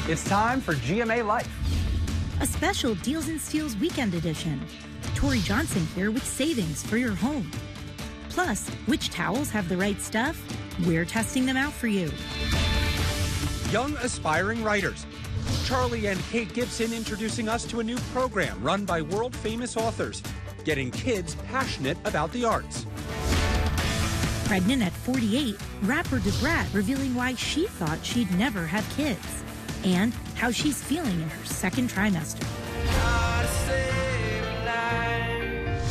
It's time for GMA Life. A special Deals and Steals Weekend Edition. Tori Johnson here with savings for your home. Plus, which towels have the right stuff? We're testing them out for you. Young aspiring writers. Charlie and Kate Gibson introducing us to a new program run by world-famous authors, getting kids passionate about the arts. Pregnant at 48, rapper Brat revealing why she thought she'd never have kids. And how she's feeling in her second trimester.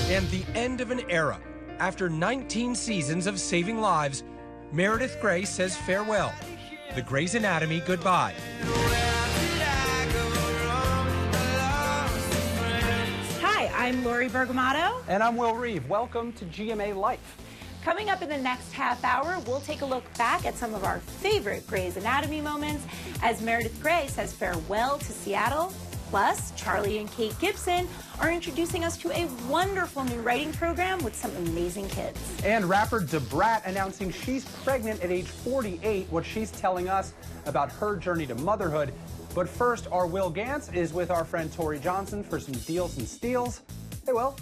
And the end of an era. After 19 seasons of saving lives, Meredith Grey says farewell. The Grey's Anatomy goodbye. Hi, I'm Lori Bergamato. And I'm Will Reeve. Welcome to GMA Life. Coming up in the next half hour, we'll take a look back at some of our favorite Grey's Anatomy moments as Meredith Grey says farewell to Seattle. Plus, Charlie and Kate Gibson are introducing us to a wonderful new writing program with some amazing kids. And rapper Brat announcing she's pregnant at age 48, what she's telling us about her journey to motherhood. But first, our Will Gantz is with our friend Tori Johnson for some Deals and Steals. Hey, Will.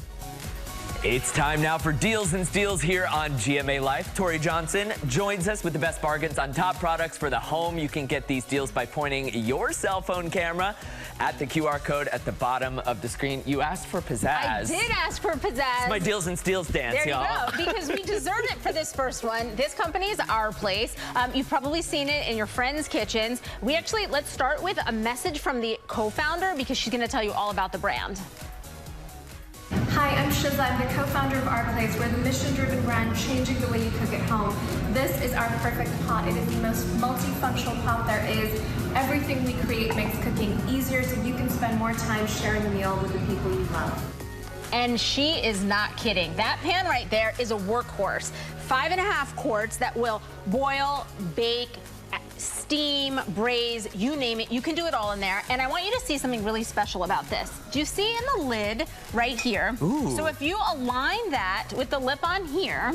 It's time now for Deals and Steals here on GMA Life. Tori Johnson joins us with the best bargains on top products for the home. You can get these deals by pointing your cell phone camera at the QR code at the bottom of the screen. You asked for pizzazz. I did ask for pizzazz. It's my Deals and Steals dance, y'all. There you go, because we deserve it for this first one. This company is Our Place. You've probably seen it in your friends' kitchens. Let's start with a message from the co-founder because she's going to tell you all about the brand. Hi, I'm Shiza. I'm the co-founder of Our Place. We're the mission-driven brand changing the way you cook at home. This is our perfect pot. It is the most multifunctional pot there is. Everything we create makes cooking easier so you can spend more time sharing a meal with the people you love. And she is not kidding. That pan right there is a workhorse. 5.5 quarts that will boil, bake, steam, braise, you name it. You can do it all in there. And I want you to see something really special about this. Do you see in the lid right here? Ooh. So if you align that with the lip on here,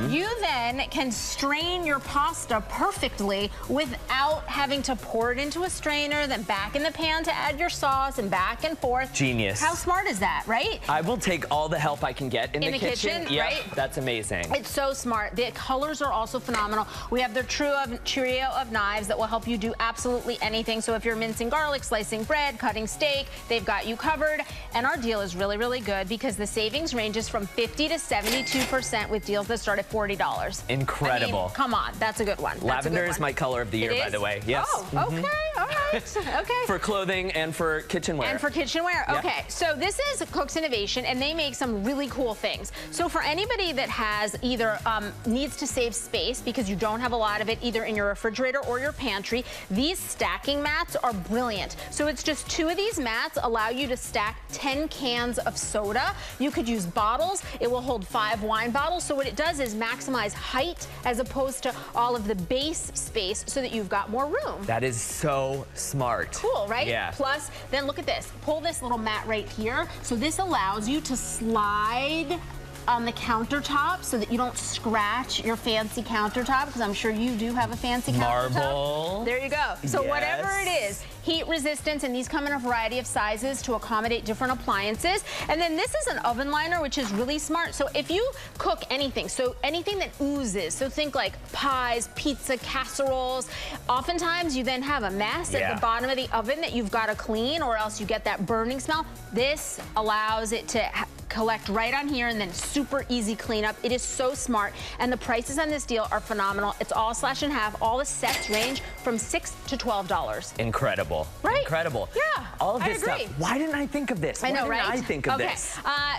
you then can strain your pasta perfectly without having to pour it into a strainer, then back in the pan to add your sauce and back and forth. Genius. How smart is that, right? I will take all the help I can get in the kitchen. Yep, right? That's amazing. It's so smart. The colors are also phenomenal. We have their trio of knives that will help you do absolutely anything. So if you're mincing garlic, slicing bread, cutting steak, they've got you covered. And our deal is really, really good because the savings ranges from 50 to 72% with deals that start at $40. Incredible. I mean, come on, that's a good one. Lavender is my color of the year, by the way. Yes. Oh, okay, all right, okay. For clothing and for kitchenware. And for kitchenware, Yeah. okay. So this is Cook's Innovation, and they make some really cool things. So for anybody that has either needs to save space because you don't have a lot of it either in your refrigerator or your pantry, these stacking mats are brilliant. So it's just 2 of these mats allow you to stack 10 cans of soda. You could use bottles. It will hold 5 wine bottles. So what it does is maximize height as opposed to all of the base space so that you've got more room. That is so smart. Cool, right? Yeah. Plus, then look at this. Pull this little mat right here. So this allows you to slide on the countertop so that you don't scratch your fancy countertop, because I'm sure you do have a fancy countertop. Marble. There you go. So Yes. whatever it is, heat resistance, and these come in a variety of sizes to accommodate different appliances. And then this is an oven liner, which is really smart. So if you cook anything, so anything that oozes, so think like pies, pizza, casseroles, oftentimes you then have a mess at the bottom of the oven that you've got to clean, or else you get that burning smell. This allows it to collect right on here, and then super easy cleanup. It is so smart, and the prices on this deal are phenomenal. It's all slash and half. All the sets range from $6 to $12. Incredible. Right? Incredible. Yeah. All of I this agree. stuff. Why didn't I think of this? I know, Why right? didn't I think of this?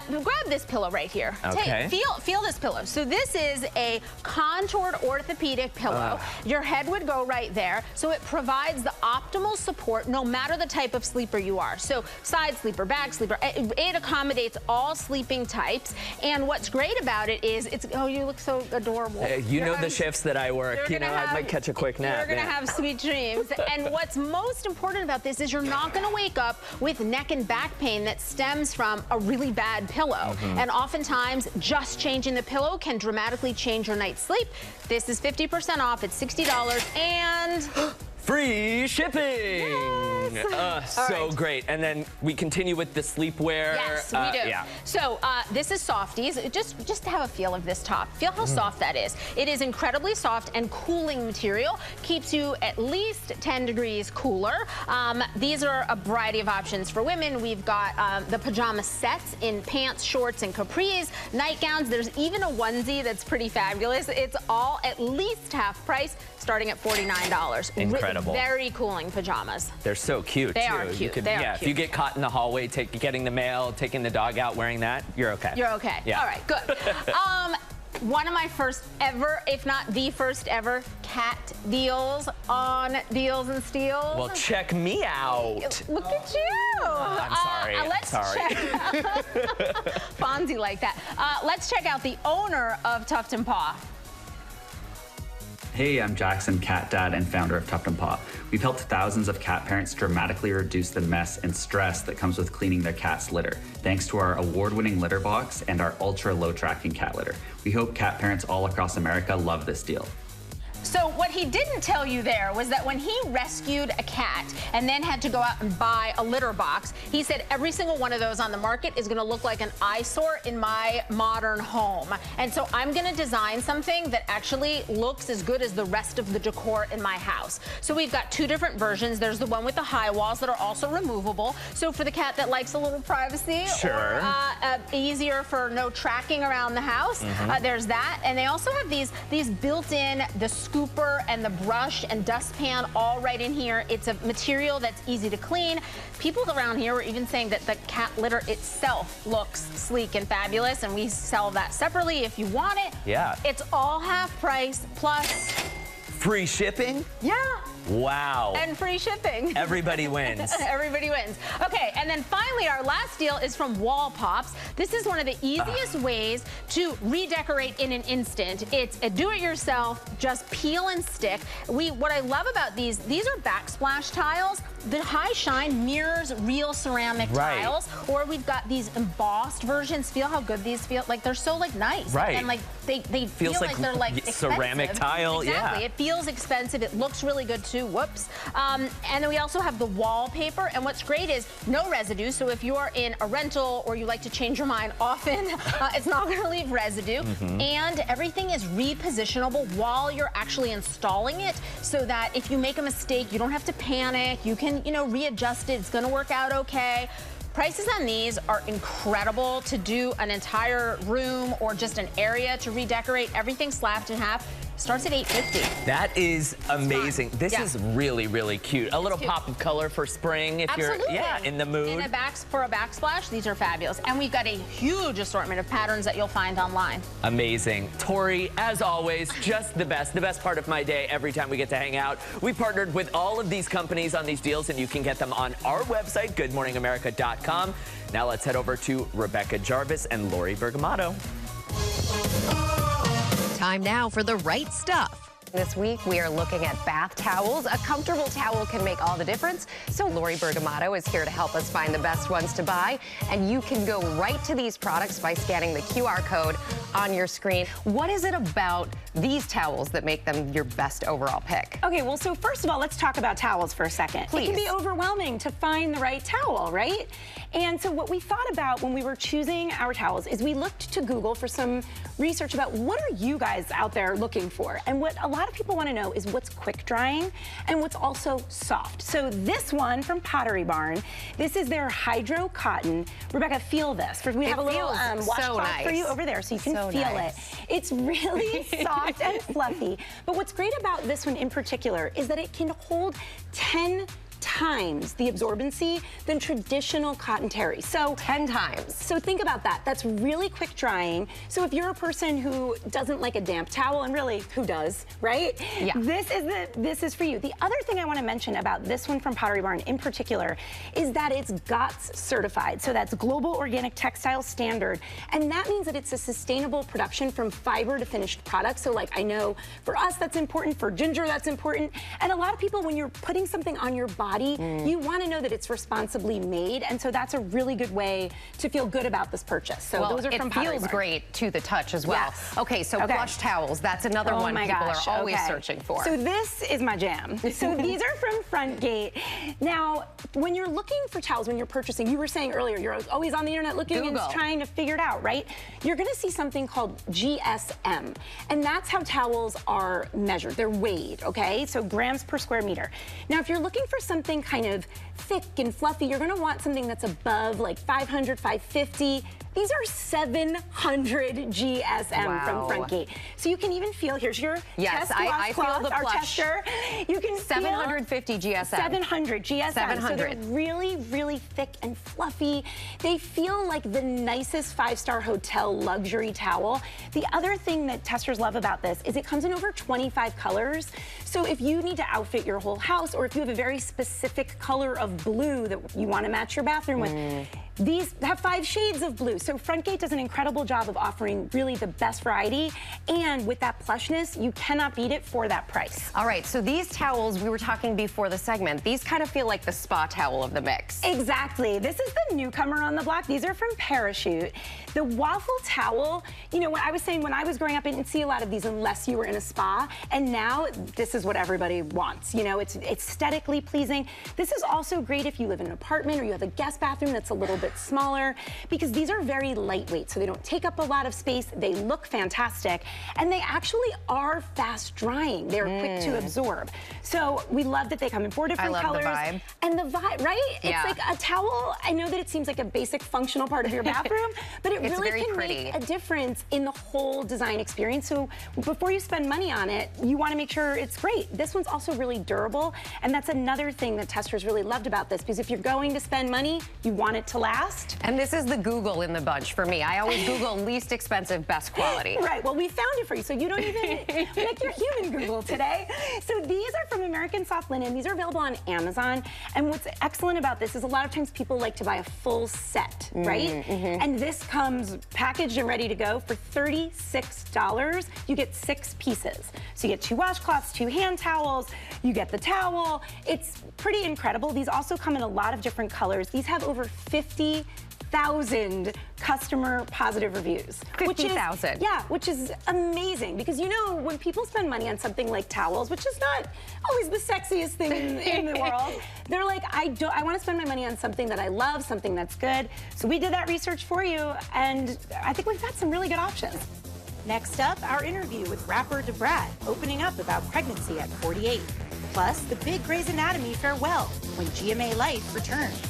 Grab this pillow right here. Okay. Feel this pillow. So this is a contoured orthopedic pillow. Your head would go right there. So it provides the optimal support no matter the type of sleeper you are. So side sleeper, back sleeper. It accommodates all sleeping types. And what's great about it is it's, oh, you look so adorable. You know the shifts that I work. You know, I might catch a quick nap. You're going to have sweet dreams. And what's most important about this is you're not going to wake up with neck and back pain that stems from a really bad pillow. And oftentimes, just changing the pillow can dramatically change your night's sleep. This is 50% off. It's $60 and free shipping. Yay! So great. And then we continue with the sleepwear. Yes, we do. Yeah. So this is Softies. Just to have a feel of this top. Feel how soft that is. It is incredibly soft and cooling material. Keeps you at least 10 degrees cooler. These are a variety of options for women. We've got the pajama sets in pants, shorts, and capris, nightgowns. There's even a onesie that's pretty fabulous. It's all at least half price, starting at $49. Incredible. Very cooling pajamas. They're so cute, They too. are cute. You could, They are yeah, cute. if you get caught in the hallway getting the mail, taking the dog out wearing that, you're okay. You're okay. Yeah. All right, good. One of my first ever, if not the first ever, cat deals on Deals and Steals. Well, check me out. Look at you. I'm sorry. Let's sorry. check Fonzie like that. Let's check out the owner of Tuft and Paw. Hey, I'm Jackson, cat dad and founder of Tuft and Paw. We've helped thousands of cat parents dramatically reduce the mess and stress that comes with cleaning their cat's litter, thanks to our award-winning litter box and our ultra-low tracking cat litter. We hope cat parents all across America love this deal. So what he didn't tell you there was that when he rescued a cat and then had to go out and buy a litter box, he said every single one of those on the market is going to look like an eyesore in my modern home. And so I'm going to design something that actually looks as good as the rest of the decor in my house. So we've got two different versions. There's the one with the high walls that are also removable. So for the cat that likes a little privacy, Sure. or easier for no tracking around the house, there's that. And they also have these built-in, the scooper and the brush and dustpan all right in here. It's a material that's easy to clean. People around here were even saying that the cat litter itself looks sleek and fabulous, and we sell that separately if you want it. Yeah. It's all half price plus Free shipping? yeah. Wow. And free shipping. Everybody wins. Everybody wins. Okay, and then finally, our last deal is from Wall Pops. This is one of the easiest ways to redecorate in an instant. It's a do-it-yourself, just peel and stick. What I love about these are backsplash tiles. The high shine mirrors real ceramic tiles, or we've got these embossed versions. Feel how good these feel. Like they're so nice. Right. And like they feel like they're like ceramic expensive. tile. Exactly. Yeah. It feels expensive. It looks really good too. Whoops. And then we also have the wallpaper. And what's great is no residue. So if you are in a rental or you like to change your mind often, it's not going to leave residue. And everything is repositionable while you're actually installing it, so that if you make a mistake, you don't have to panic. You can, readjust it. It's going to work out okay. Prices on these are incredible to do an entire room or just an area to redecorate. Everything slapped in half. Starts at $8.50. That is amazing. This Yeah. is really, really cute. A little cute. pop of color for spring if Absolutely. you're in the mood. For a backsplash, these are fabulous. And we've got a huge assortment of patterns that you'll find online. Amazing. Tori, as always, just the best part of my day every time we get to hang out. We partnered with all of these companies on these deals, and you can get them on our website, goodmorningamerica.com. Now let's head over to Rebecca Jarvis and Lori Bergamato. Time now for the right stuff. This week, we are looking at bath towels. A comfortable towel can make all the difference. So Lori Bergamato is here to help us find the best ones to buy. And you can go right to these products by scanning the QR code on your screen. What is it about these towels that make them your best overall pick? Okay, well, so first of all, let's talk about towels for a second. Please. It can be overwhelming to find the right towel, right? And so what we thought about when we were choosing our towels is we looked to Google for some research about what are you guys out there looking for? And what a lot of people want to know is what's quick drying and what's also soft. So this one from Pottery Barn, this is their Hydro Cotton. Rebecca, feel this. We have a little washcloth for you over there so you can feel it. It's really soft and fluffy. But what's great about this one in particular is that it can hold 10 times the absorbency than traditional cotton terry. So 10 times. So think about that. That's really quick drying. So if you're a person who doesn't like a damp towel, and really who does, right? Yeah. This is for you. The other thing I want to mention about this one from Pottery Barn in particular is that it's GOTS certified. So that's Global Organic Textile Standard. And that means that it's a sustainable production from fiber to finished product. So like I know for us that's important, for Ginger that's important. And a lot of people when you're putting something on your body, money, you want to know that it's responsibly made, and so that's a really good way to feel good about this purchase. So well, those are from Pottery Barn. It feels great to the touch as well. Yes. Okay, so plush towels, that's another one people are always searching for. So this is my jam. So these are from Frontgate. Now, when you're looking for towels, when you're purchasing, you were saying earlier, you're always on the internet looking and trying to figure it out, right? You're gonna see something called GSM, and that's how towels are measured. They're weighed, okay? So grams per square meter. Now, if you're looking for something kind of thick and fluffy, you're gonna want something that's above like 500, 550. These are 700 GSM from Frontgate. So you can even feel, here's your test I feel the our plush. tester. You can 750 GSM. 700 GSM. 700. So they're really, really thick and fluffy. They feel like the nicest 5-star hotel luxury towel. The other thing that testers love about this is it comes in over 25 colors. So if you need to outfit your whole house, or if you have a very specific color of blue that you want to match your bathroom with, these have 5 shades of blue. So Frontgate does an incredible job of offering really the best variety. And with that plushness, you cannot beat it for that price. All right, so these towels, we were talking before the segment, these kind of feel like the spa towel of the mix. Exactly. This is the newcomer on the block. These are from Parachute. The waffle towel, you know, what I was saying, when I was growing up, I didn't see a lot of these unless you were in a spa. And now this is what everybody wants. You know, it's aesthetically pleasing. This is also great if you live in an apartment or you have a guest bathroom that's a little bit smaller, because these are very lightweight, so they don't take up a lot of space. They look fantastic, and they actually are fast drying. They're quick to absorb. So we love that they come in 4 different colors. The vibe. And the vibe, right? Yeah. It's like a towel. I know that it seems like a basic functional part of your bathroom, but it really can make a difference in the whole design experience. So before you spend money on it, you want to make sure it's great. This one's also really durable, and that's another thing that testers really loved about this, because if you're going to spend money, you want it to last. And this is the Google in the bunch for me. I always Google least expensive, best quality. Right, well, we found it for you, so you don't even make your human Google today. So these are from American Soft Linen. These are available on Amazon. And what's excellent about this is a lot of times people like to buy a full set, right? And this comes packaged and ready to go for $36. You get 6 pieces. So you get 2 washcloths, 2 hand towels, you get the towel. It's pretty incredible. These also come in a lot of different colors. These have over 50,000 customer positive reviews. 50,000. Yeah, which is amazing, because you know, when people spend money on something like towels, which is not always the sexiest thing in the world, they're like, I want to spend my money on something that I love, something that's good. So we did that research for you, and I think we've got some really good options. Next up, our interview with rapper Brat, opening up about pregnancy at 48. Plus, the big Grey's Anatomy farewell when GMA Life returns.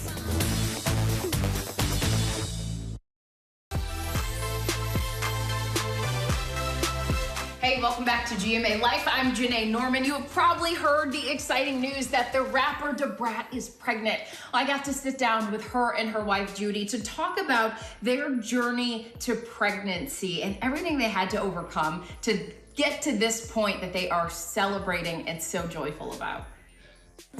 Hey, welcome back to GMA Life. I'm Janae Norman. You have probably heard the exciting news that the rapper Brat is pregnant. I got to sit down with her and her wife Judy to talk about their journey to pregnancy and everything they had to overcome to get to this point that they are celebrating and so joyful about.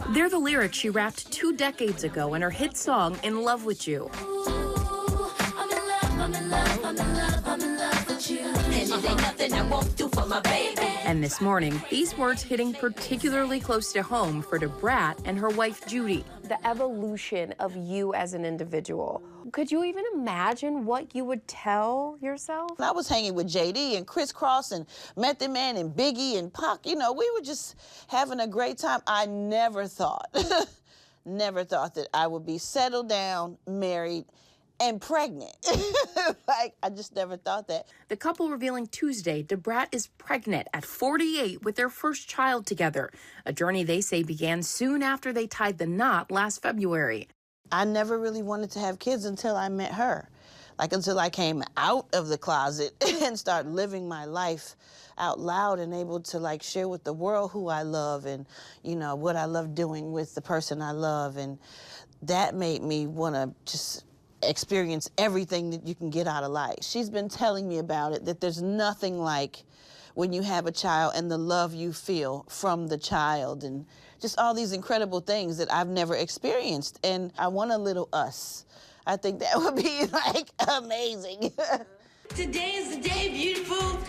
They're the lyrics she rapped 2 decades ago in her hit song, In Love With You. And this morning, these words hitting particularly close to home for Brat and her wife, Judy. The evolution of you as an individual. Could you even imagine what you would tell yourself? I was hanging with JD and Criss Cross and Method Man and Biggie and Pac. You know, we were just having a great time. I never thought, never thought that I would be settled down, married, and pregnant. Like, I just never thought that. The couple revealing Tuesday Brat is pregnant at 48 with their first child together, a journey they say began soon after they tied the knot last February. I never really wanted to have kids until I met her, like until I came out of the closet and started living my life out loud and able to like share with the world who I love and, you know, what I love doing with the person I love. And that made me want to just experience everything that you can get out of life. She's been telling me about it, that there's nothing like when you have a child and the love you feel from the child and just all these incredible things that I've never experienced. And I want a little us. I think that would be like amazing. Today is the day, beautiful.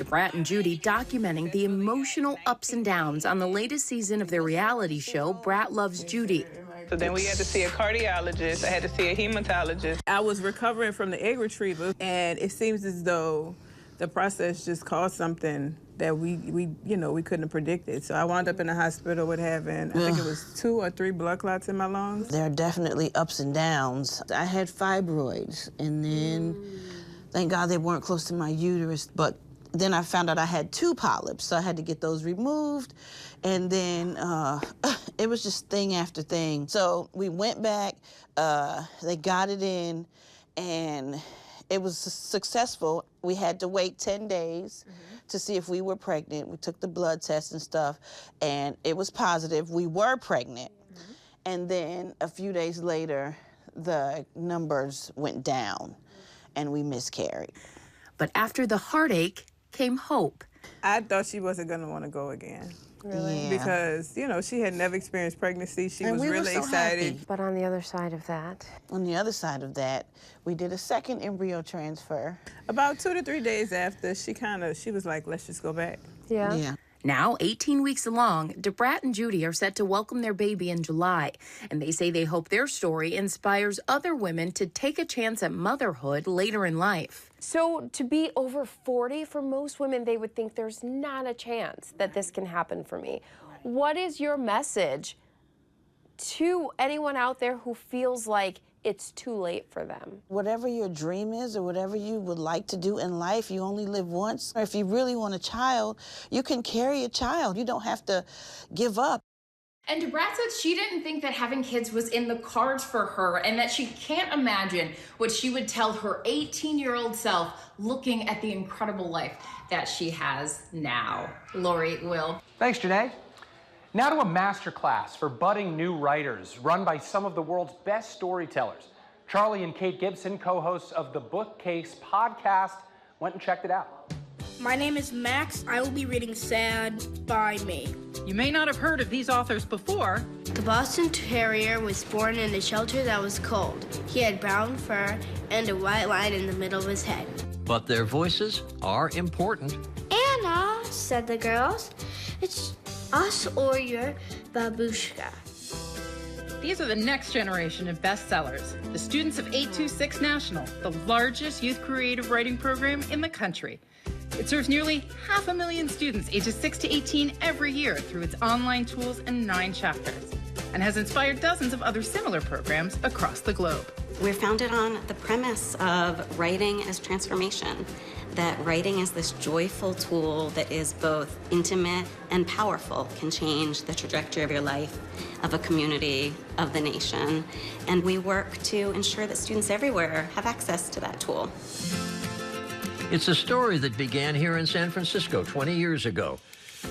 Brat and Judy documenting the emotional ups and downs on the latest season of their reality show, Brat Loves Judy. So then we had to see a cardiologist. I had to see a hematologist. I was recovering from the egg retrieval, and it seems as though the process just caused something that we couldn't have predicted. So I wound up in the hospital with having, I think it was 2 or 3 blood clots in my lungs. There are definitely ups and downs. I had fibroids, and then thank God they weren't close to my uterus, but then I found out I had 2 polyps, so I had to get those removed. And then it was just thing after thing. So we went back, they got it in, and it was successful. We had to wait 10 days to see if we were pregnant. We took the blood test and stuff, and it was positive. We were pregnant. And then a few days later, the numbers went down, and we miscarried. But after the heartache came hope. I thought she wasn't going to want to go again. Really? Yeah. Because, she had never experienced pregnancy. She was really excited. Happy. But on the other side of that? On the other side of that, we did a second embryo transfer. About 2 to 3 days after, she was like, let's just go back. Yeah. Now, 18 weeks along, Brat and Judy are set to welcome their baby in July, and they say they hope their story inspires other women to take a chance at motherhood later in life. So to be over 40, for most women, they would think there's not a chance that this can happen for me. What is your message to anyone out there who feels like it's too late for them? Whatever your dream is or whatever you would like to do in life, you only live once. Or if you really want a child, you can carry a child. You don't have to give up. And Brat said she didn't think that having kids was in the cards for her and that she can't imagine what she would tell her 18-year-old self looking at the incredible life that she has now. Lori, Will. Thanks, Janae. Now to a masterclass for budding new writers run by some of the world's best storytellers. Charlie and Kate Gibson, co-hosts of the Bookcase podcast, went and checked it out. My name is Max. I will be reading Sad by Me. You may not have heard of these authors before. The Boston Terrier was born in a shelter that was cold. He had brown fur and a white line in the middle of his head. But their voices are important. Anna, said the girls, it's us or your babushka. These are the next generation of bestsellers, the students of 826 National, the largest youth creative writing program in the country. It serves nearly 500,000 students ages 6 to 18 every year through its online tools and 9 chapters, and has inspired dozens of other similar programs across the globe. We're founded on the premise of writing as transformation, that writing is this joyful tool that is both intimate and powerful, can change the trajectory of your life, of a community, of the nation. And we work to ensure that students everywhere have access to that tool. It's a story that began here in San Francisco 20 years ago,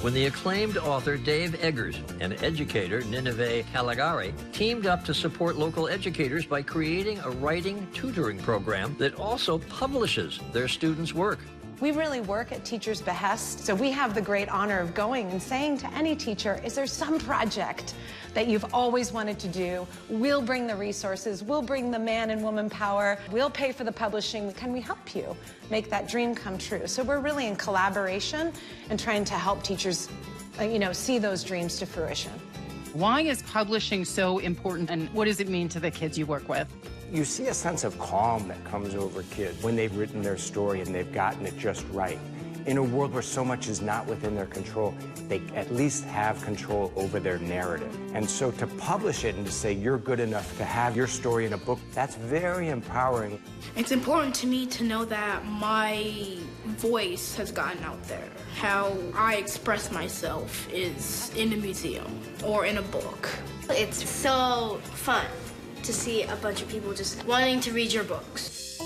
when the acclaimed author Dave Eggers and educator Nineveh Caligari teamed up to support local educators by creating a writing tutoring program that also publishes their students' work. We really work at teachers' behest, so we have the great honor of going and saying to any teacher, is there some project that you've always wanted to do? We'll bring the resources, we'll bring the man and woman power, we'll pay for the publishing. Can we help you make that dream come true? So we're really in collaboration and trying to help teachers, see those dreams to fruition. Why is publishing so important, and what does it mean to the kids you work with? You see a sense of calm that comes over kids when they've written their story and they've gotten it just right. In a world where so much is not within their control, they at least have control over their narrative. And so to publish it and to say you're good enough to have your story in a book, that's very empowering. It's important to me to know that my voice has gotten out there. How I express myself is in a museum or in a book. It's so fun to see a bunch of people just wanting to read your books.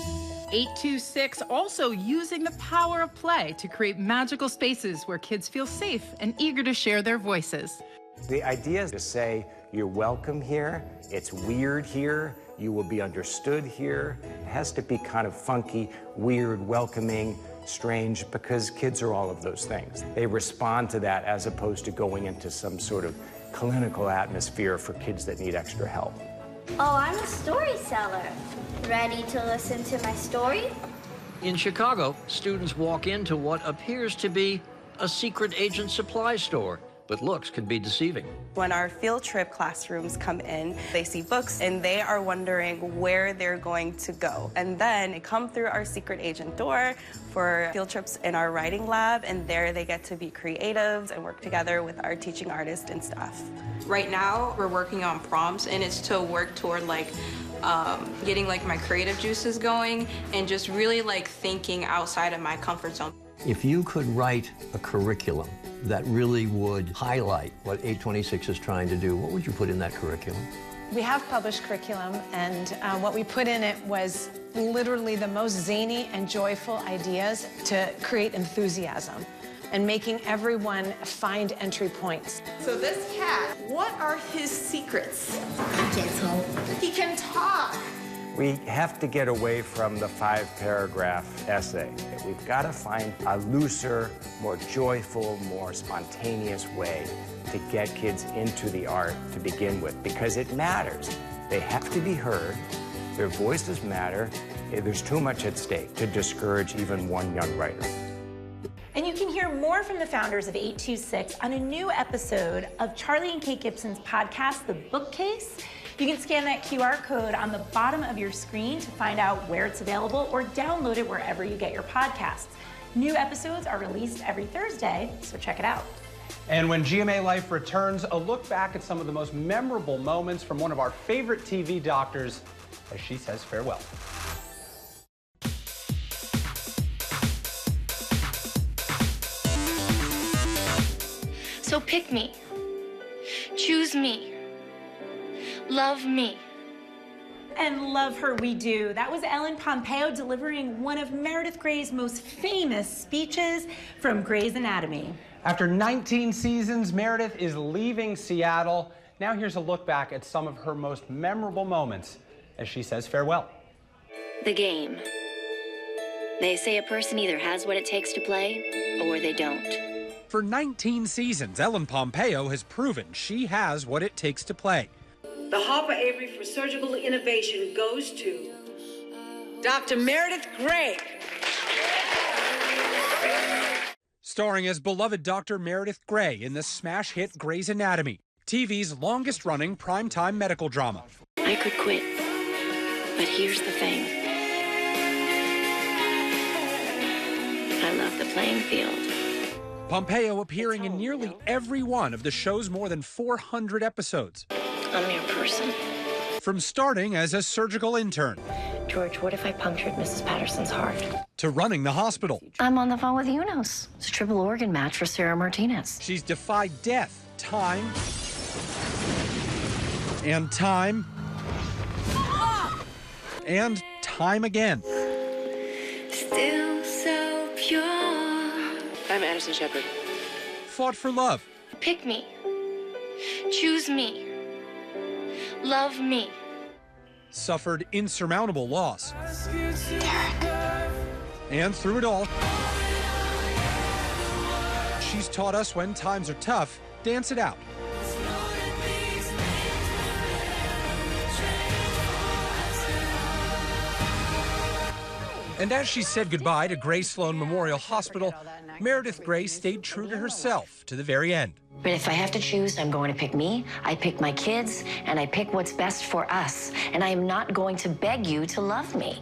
826 also using the power of play to create magical spaces where kids feel safe and eager to share their voices. The idea is to say, you're welcome here, it's weird here, you will be understood here. It has to be kind of funky, weird, welcoming, strange, because kids are all of those things. They respond to that as opposed to going into some sort of clinical atmosphere for kids that need extra help. Oh, I'm a storyteller. Ready to listen to my story? In Chicago, students walk into what appears to be a secret agent supply store, but looks can be deceiving. When our field trip classrooms come in, they see books and they are wondering where they're going to go. And then they come through our secret agent door for field trips in our writing lab, and there they get to be creatives and work together with our teaching artists and staff. Right now, we're working on prompts, and it's to work toward getting my creative juices going and just really thinking outside of my comfort zone. If you could write a curriculum that really would highlight what 826 is trying to do, what would you put in that curriculum? We have published curriculum, and what we put in it was literally the most zany and joyful ideas to create enthusiasm and making everyone find entry points. So this cat, what are his secrets? He can talk. He can talk. We have to get away from the 5-paragraph essay. We've got to find a looser, more joyful, more spontaneous way to get kids into the art to begin with, because it matters. They have to be heard. Their voices matter. There's too much at stake to discourage even one young writer. And you can hear more from the founders of 826 on a new episode of Charlie and Kate Gibson's podcast, The Bookcase. You can scan that QR code on the bottom of your screen to find out where it's available, or download it wherever you get your podcasts. New episodes are released every Thursday, so check it out. And when GMA Life returns, a look back at some of the most memorable moments from one of our favorite TV doctors as she says farewell. So pick me, choose me, love me. And love her we do. That was Ellen Pompeo delivering one of Meredith Grey's most famous speeches from Grey's Anatomy. After 19 seasons, Meredith is leaving Seattle. Now here's a look back at some of her most memorable moments as she says farewell. The game. They say a person either has what it takes to play or they don't. For 19 seasons, Ellen Pompeo has proven she has what it takes to play. The Harper Avery for Surgical Innovation goes to Dr. Meredith Grey. Starring as beloved Dr. Meredith Grey in the smash hit Grey's Anatomy, TV's longest-running primetime medical drama. I could quit, but here's the thing. I love the playing field. Pompeo appearing in nearly every one of the show's more than 400 episodes. I'm your person. From starting as a surgical intern. George, what if I punctured Mrs. Patterson's heart? To running the hospital. I'm on the phone with Unos. It's a triple organ match for Sarah Martinez. She's defied death, time, and time, and time again. Still so pure. I'm Addison Shepherd. Fought for love. Pick me. Choose me. Love me. Suffered insurmountable loss. And through it all, she's taught us when times are tough, dance it out. And as she said goodbye to Grey Sloan Memorial Hospital, Meredith Grey stayed true to herself to the very end. But if I have to choose, I'm going to pick me, I pick my kids, and I pick what's best for us. And I am not going to beg you to love me.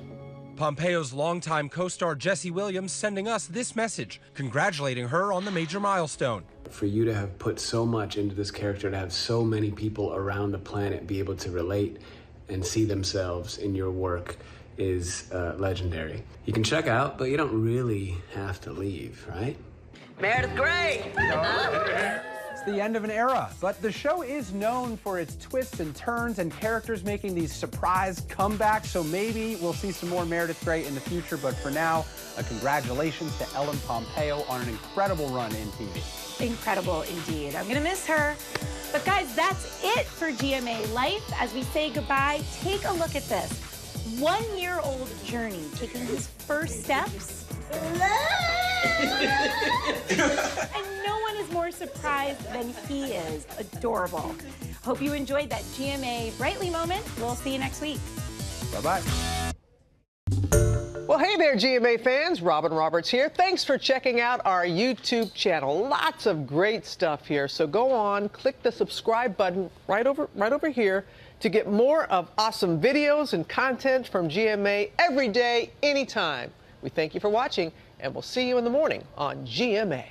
Pompeo's longtime co-star Jesse Williams sending us this message, congratulating her on the major milestone. For you to have put so much into this character, to have so many people around the planet be able to relate and see themselves in your work is legendary. You can check out, but you don't really have to leave, right? Meredith Grey! It's the end of an era, but the show is known for its twists and turns and characters making these surprise comebacks, so maybe we'll see some more Meredith Grey in the future, but for now, a congratulations to Ellen Pompeo on an incredible run in TV. Incredible indeed. I'm gonna miss her. But guys, that's it for GMA Life. As we say goodbye, take a look at this. 1-year-old Journey taking his first steps. And no one is more surprised than he is. Adorable. Hope you enjoyed that GMA Brightly moment. We'll see you next week. Bye-bye. Well, hey there, GMA fans. Robin Roberts here. Thanks for checking out our YouTube channel. Lots of great stuff here. So go on, click the subscribe button right over here to get more of awesome videos and content from GMA every day, anytime. We thank you for watching, and we'll see you in the morning on GMA.